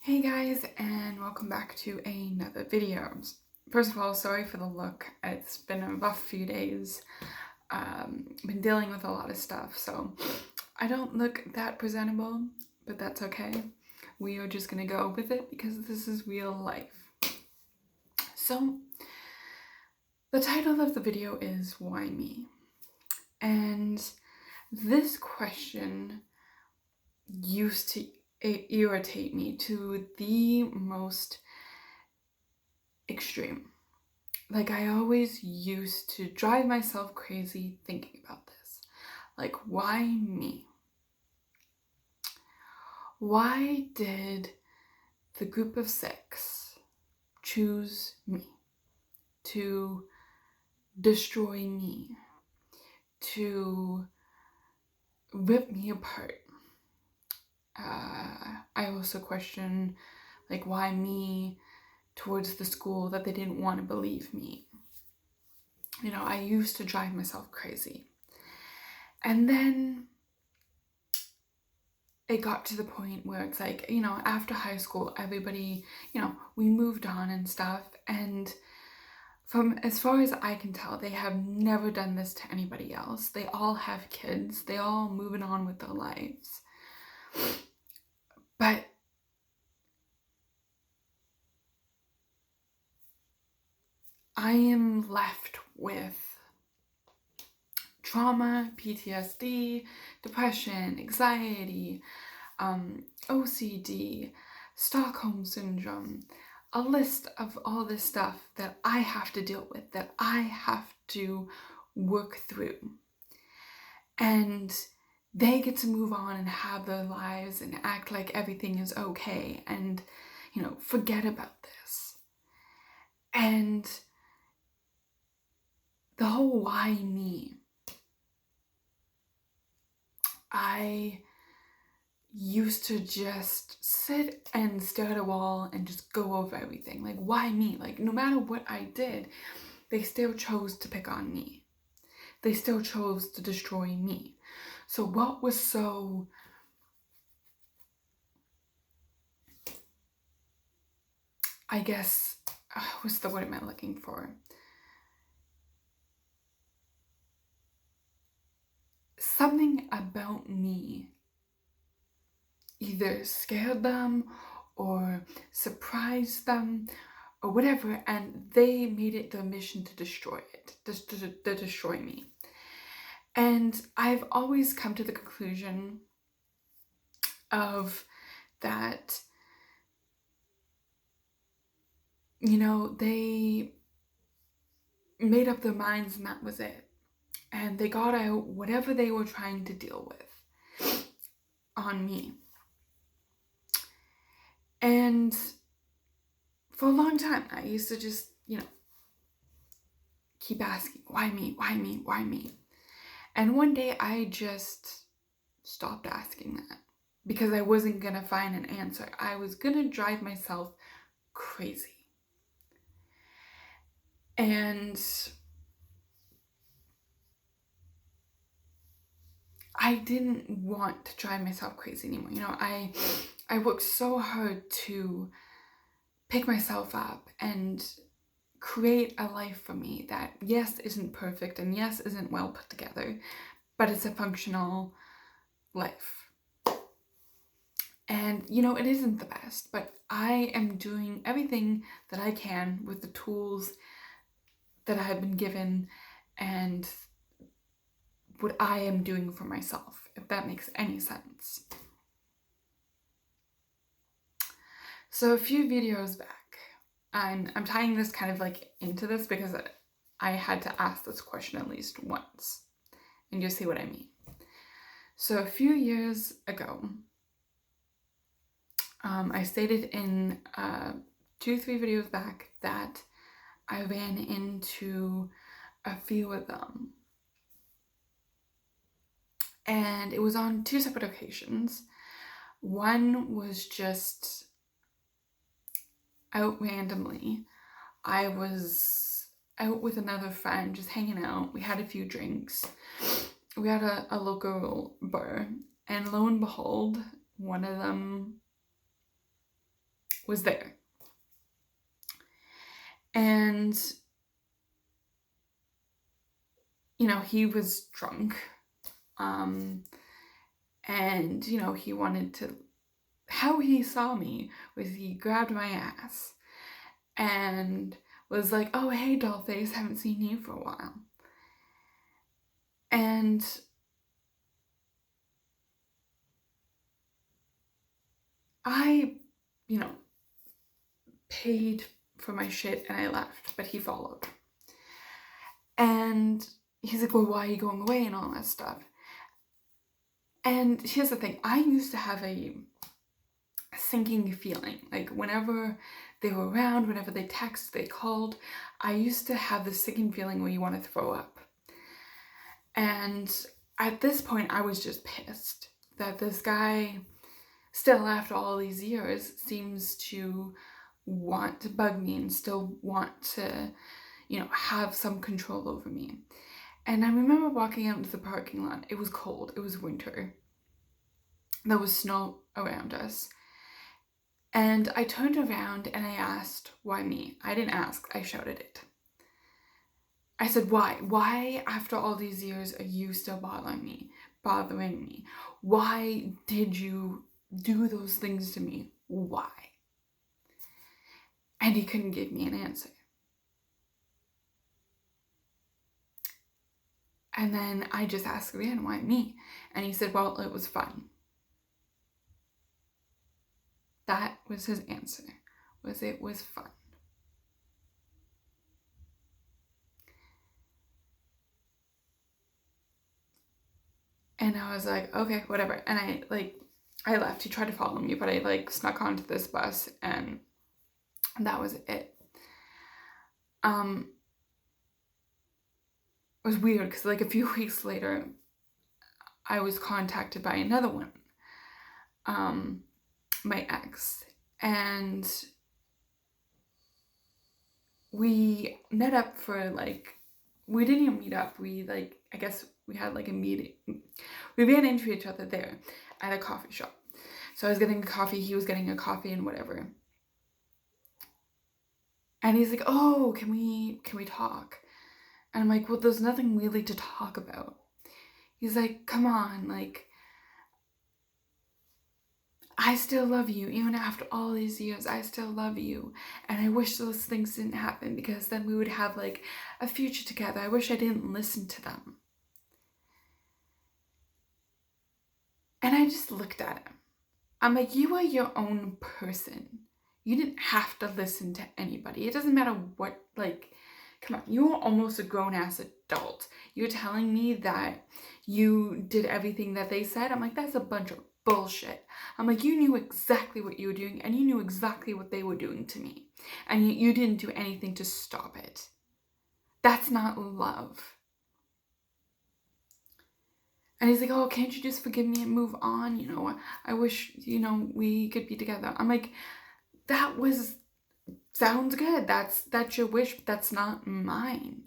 Hey guys, and welcome back to another video. First of all, sorry for the look. It's been a rough few days. Been dealing with a lot of stuff, so I don't look that presentable, but that's okay. We are just gonna go with it because this is real life. So, the title of the video is Why Me? And this question used to irritate me to the most extreme. Like, I always used to drive myself crazy thinking about this. Like, why me? Why did the group of six choose me to destroy me, to rip me apart? I also question, like, why me towards the school that they didn't want to believe me. You know, I used to drive myself crazy. And then it got to the point where it's like, you know, after high school, everybody, we moved on and stuff. And from as far as I can tell, they have never done this to anybody else. They all have kids. They all moving on with their lives. But I am left with trauma, PTSD, depression, anxiety, OCD, Stockholm Syndrome, a list of all this stuff that I have to deal with, that I have to work through. And they get to move on and have their lives and act like everything is okay and, forget about this. And the whole why me? I used to just sit and stare at a wall and just go over everything. Like, why me? Like, no matter what I did, they still chose to pick on me. They still chose to destroy me. So what was so... I guess, what's the word am I looking for? Something about me either scared them or surprised them or whatever, and they made it their mission to destroy it, to destroy me. And I've always come to the conclusion of that, they made up their minds and that was it. And they got out whatever they were trying to deal with on me. And for a long time, I used to just, keep asking, why me, why me, why me? And one day I just stopped asking that because I wasn't gonna find an answer. I was gonna drive myself crazy. And I didn't want to drive myself crazy anymore. I worked so hard to pick myself up and create a life for me that, yes, isn't perfect and yes, isn't well put together, but it's a functional life. And, it isn't the best, but I am doing everything that I can with the tools that I have been given and what I am doing for myself, if that makes any sense. So a few videos back, and I'm tying this kind of like into this because I had to ask this question at least once, and you'll see what I mean. So a few years ago, I stated in 2-3 videos back that I ran into a few of them. And it was on 2 separate occasions. One was just out randomly. I was out with another friend, just hanging out. We had a few drinks. We had a local bar. And lo and behold, one of them was there. And, you know, he was drunk. And, you know, he wanted to, how he saw me was he grabbed my ass and was like, oh, hey, dollface, haven't seen you for a while. And I, you know, paid for my shit and I left, but he followed. And he's like, well, why are you going away and all that stuff? And here's the thing, I used to have a sinking feeling, like whenever they were around, whenever they texted, they called, I used to have this sinking feeling where you want to throw up. And at this point, I was just pissed that this guy, still after all these years, seems to want to bug me and still want to, you know, have some control over me. And I remember walking out into the parking lot. It was cold. It was winter. There was snow around us. And I turned around and I asked, why me? I didn't ask, I shouted it. I said, why? Why, after all these years, are you still bothering me? Why did you do those things to me? Why? And he couldn't give me an answer. And then I just asked again, why me? And he said, well, it was fun. That was his answer, was it was fun. And I was like, okay, whatever. And I left. He tried to follow me, but I snuck onto this bus and that was it. It was weird because a few weeks later, I was contacted by another one, my ex, and we met up for we didn't even meet up. We I guess we had a meeting. We ran into each other there at a coffee shop. So I was getting a coffee, he was getting a coffee and whatever. And he's like, oh, can we talk? And I'm like, well, there's nothing really to talk about. He's like, come on, I still love you. Even after all these years, I still love you. And I wish those things didn't happen because then we would have a future together. I wish I didn't listen to them. And I just looked at him. I'm like, you are your own person. You didn't have to listen to anybody. It doesn't matter what, come on, you're almost a grown-ass adult. You're telling me that you did everything that they said? I'm like, that's a bunch of bullshit. I'm like, you knew exactly what you were doing and you knew exactly what they were doing to me. And you didn't do anything to stop it. That's not love. And he's like, oh, can't you just forgive me and move on? You know, I wish, we could be together. I'm like, sounds good. That's your wish, but that's not mine.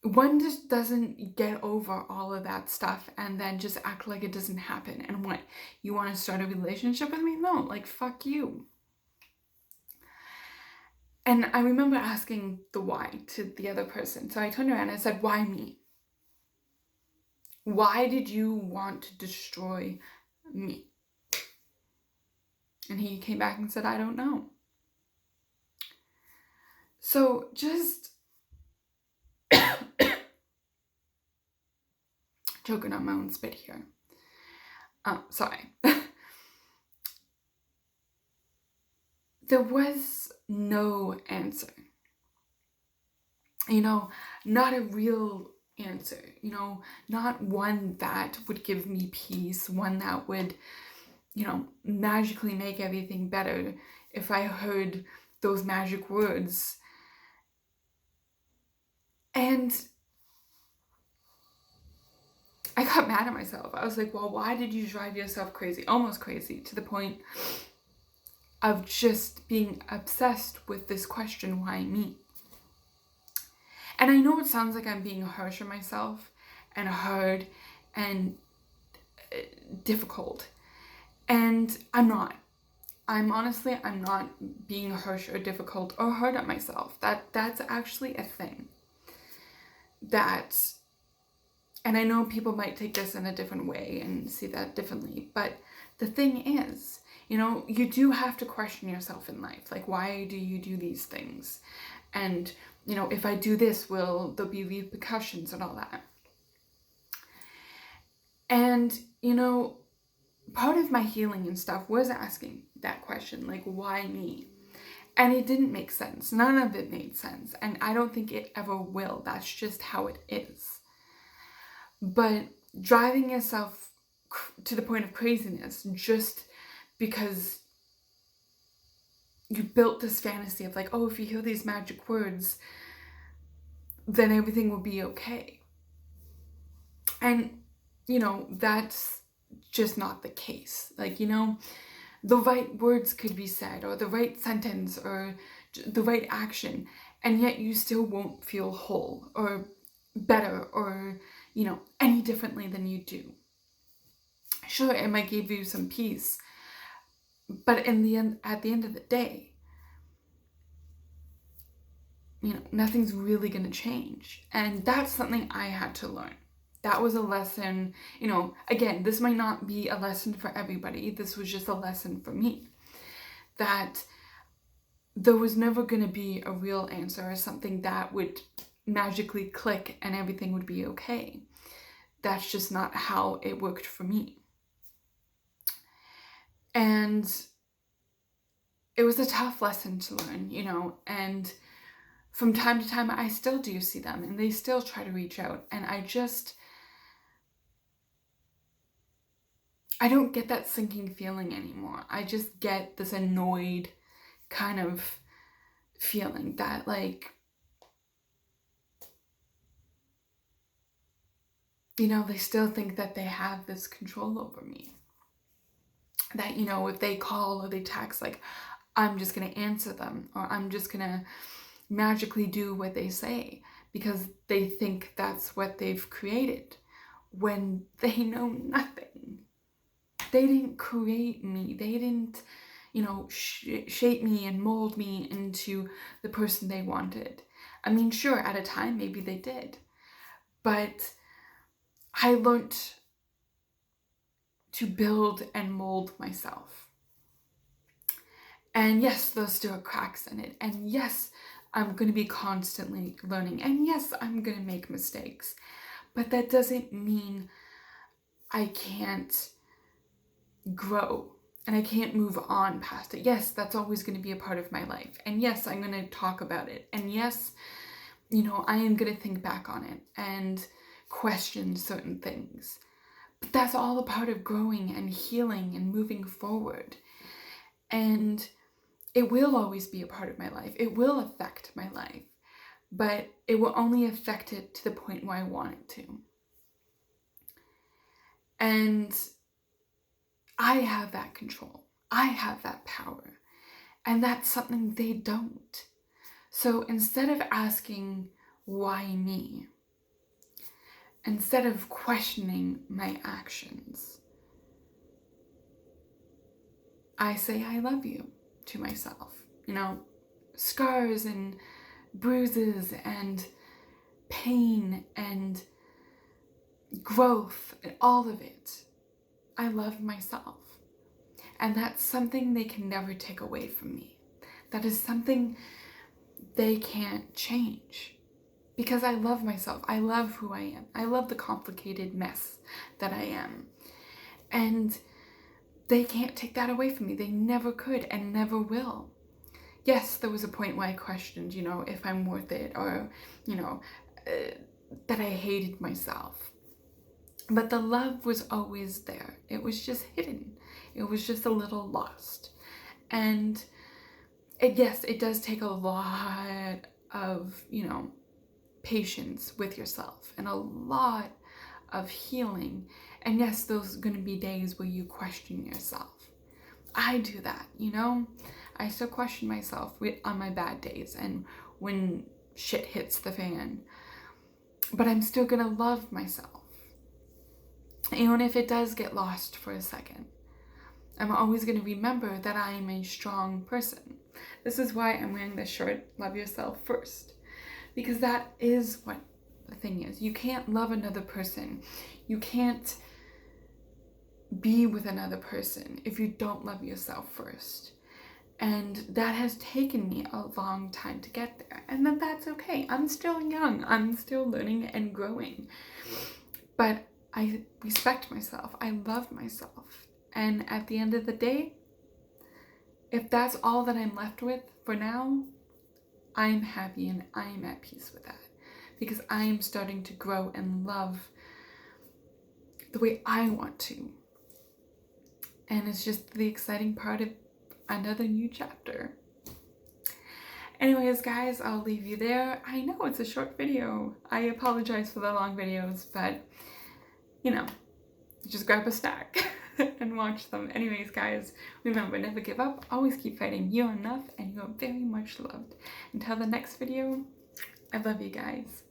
One just doesn't get over all of that stuff and then just act like it doesn't happen. And what, you want to start a relationship with me? No, fuck you. And I remember asking the why to the other person. So I turned around and I said, why me? Why did you want to destroy me? And he came back and said, I don't know. So just choking on my own spit here. Sorry. There was no answer. Not a real answer. Not one that would give me peace, one that would, magically make everything better if I heard those magic words. And I got mad at myself. I was like, well, why did you drive yourself crazy? Almost crazy, to the point of just being obsessed with this question, why me? And I know it sounds like I'm being harsh on myself and hard and difficult. And I'm not. I'm not being harsh or difficult or hard on myself. That's actually a thing. That, and I know people might take this in a different way and see that differently, but the thing is, you do have to question yourself in life. Like, why do you do these things? And, if I do this, will there be repercussions and all that? And, part of my healing and stuff was asking that question, like, why me? And it didn't make sense. None of it made sense. And I don't think it ever will. That's just how it is. But driving yourself to the point of craziness just because you built this fantasy of like, oh, if you hear these magic words, then everything will be okay. And, that's just not the case. Like, the right words could be said, or the right sentence, or the right action, and yet you still won't feel whole or better or, any differently than you do. Sure, it might give you some peace, but at the end of the day, nothing's really going to change. And that's something I had to learn. That was a lesson, again, this might not be a lesson for everybody. This was just a lesson for me. That there was never going to be a real answer or something that would magically click and everything would be okay. That's just not how it worked for me. And it was a tough lesson to learn, and from time to time I still do see them and they still try to reach out, and I don't get that sinking feeling anymore. I just get this annoyed kind of feeling that, like, they still think that they have this control over me. That, if they call or they text, like, I'm just going to answer them, or I'm just going to magically do what they say because they think that's what they've created, when they know nothing. They didn't create me. They didn't, shape me and mold me into the person they wanted. I mean, sure, at a time, maybe they did. But I learned to build and mold myself. And yes, there's still cracks in it. And yes, I'm going to be constantly learning. And yes, I'm going to make mistakes. But that doesn't mean I can't grow and I can't move on past it. Yes, that's always going to be a part of my life. And yes, I'm going to talk about it. And yes, I am going to think back on it and question certain things. But that's all a part of growing and healing and moving forward. And it will always be a part of my life. It will affect my life. But it will only affect it to the point where I want it to. And I have that control. I have that power. And that's something they don't. So instead of asking, why me? Instead of questioning my actions, I say I love you to myself. Scars and bruises and pain and growth and all of it. I love myself. And that's something they can never take away from me. That is something they can't change. Because I love myself. I love who I am. I love the complicated mess that I am. And they can't take that away from me. They never could and never will. Yes, there was a point where I questioned, if I'm worth it, or, that I hated myself. But the love was always there. It was just hidden. It was just a little lost. And yes, it does take a lot of, patience with yourself and a lot of healing. And yes, those are going to be days where you question yourself. I do that, I still question myself on my bad days and when shit hits the fan. But I'm still going to love myself. Even if it does get lost for a second. I'm always going to remember that I am a strong person. This is why I'm wearing this shirt, Love Yourself First. Because that is what the thing is. You can't love another person. You can't be with another person if you don't love yourself first. And that has taken me a long time to get there. And that's okay. I'm still young. I'm still learning and growing. But I respect myself. I love myself. And at the end of the day, if that's all that I'm left with for now, I'm happy and I'm at peace with that. Because I am starting to grow and love the way I want to. And it's just the exciting part of another new chapter. Anyways, guys, I'll leave you there. I know it's a short video. I apologize for the long videos, but you know, just grab a snack and watch them. Anyways, guys, remember, never give up, always keep fighting. You're enough and you're very much loved. Until the next video, I love you guys.